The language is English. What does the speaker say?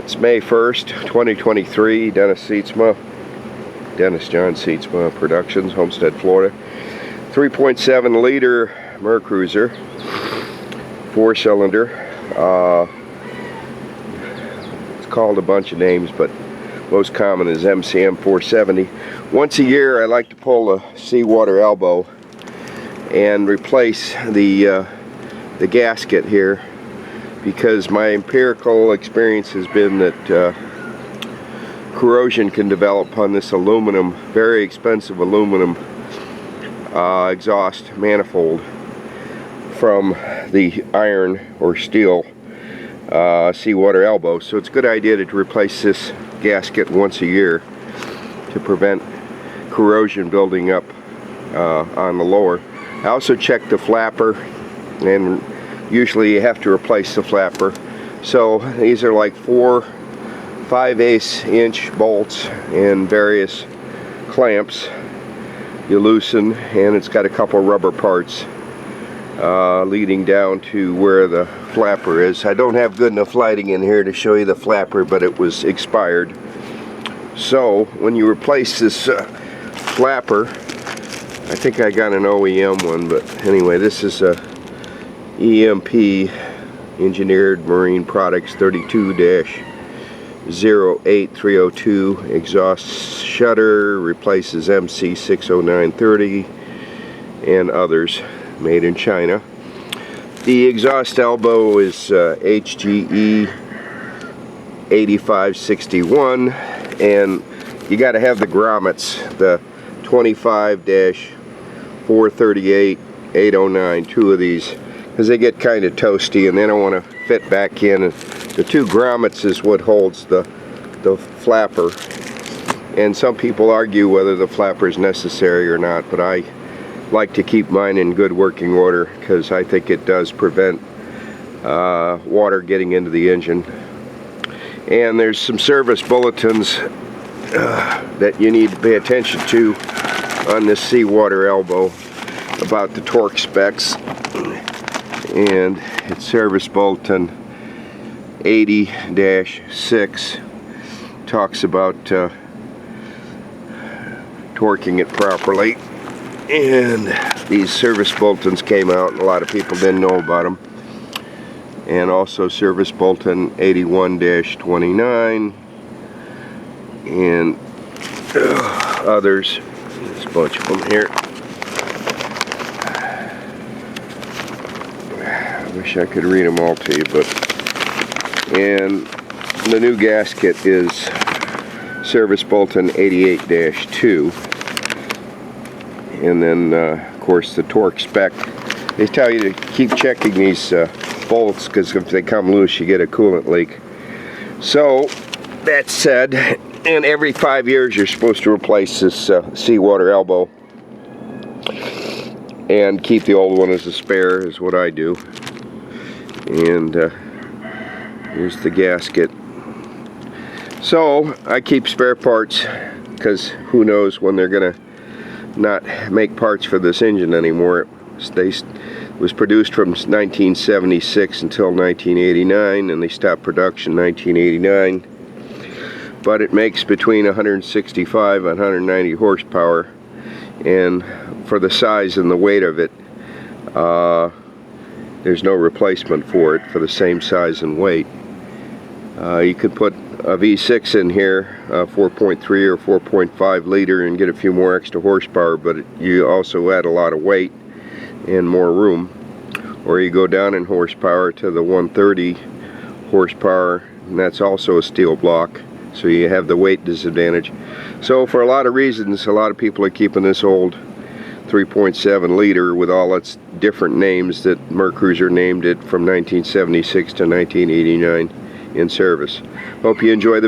It's May 1st, 2023. Dennis John Seatsma Productions, Homestead, Florida. 3.7 liter Mercruiser, 4-cylinder. It's called a bunch of names, but most common is MCM 470. Once a year I like to pull a seawater elbow and replace the gasket here, because my empirical experience has been that corrosion can develop on this aluminum, very expensive aluminum exhaust manifold from the iron or steel seawater elbow. So it's a good idea to replace this gasket once a year to prevent corrosion building up on the lower. I also check the flapper, and usually you have to replace the flapper. So these are like 4 5/8 inch bolts and various clamps. You loosen, and it's got a couple rubber parts leading down to where the flapper is. I don't have good enough lighting in here to show you the flapper, but it was expired. So when you replace this flapper, I think I got an OEM one, but anyway, this is a EMP, Engineered Marine Products 32-08302 exhaust shutter, replaces MC 60930 and others, made in China. The exhaust elbow is HGE 8561, and you got to have the grommets, the 25-438-809, 2 of these, because they get kind of toasty and they don't want to fit back in. And the 2 grommets is what holds the flapper, and some people argue whether the flapper is necessary or not, but I like to keep mine in good working order because I think it does prevent water getting into the engine. And there's some service bulletins that you need to pay attention to on this seawater elbow about the torque specs. And it's service bulletin 80-6 talks about torquing it properly, and these service bulletins came out and a lot of people didn't know about them. And also service bulletin 81-29 and others. There's a bunch of them here. I wish I could read them all to you, but and the new gasket is service bulletin 88-2, and then of course the torque spec. They tell you to keep checking these bolts, because if they come loose you get a coolant leak. So that said, and every 5 years you're supposed to replace this seawater elbow and keep the old one as a spare, is what I do. And here's the gasket. So I keep spare parts, because who knows when they're gonna not make parts for this engine anymore. It was produced from 1976 until 1989, and they stopped production in 1989. But it makes between 165 and 190 horsepower, and for the size and the weight of it, there's no replacement for it for the same size and weight. You could put a V6 in here, 4.3 or 4.5 liter, and get a few more extra horsepower, but you also add a lot of weight and more room. Or you go down in horsepower to the 130 horsepower, and that's also a steel block, so you have the weight disadvantage. So for a lot of reasons, a lot of people are keeping this old 3.7 liter with all its different names that Mercruiser named it from 1976 to 1989 in service. Hope you enjoy the video.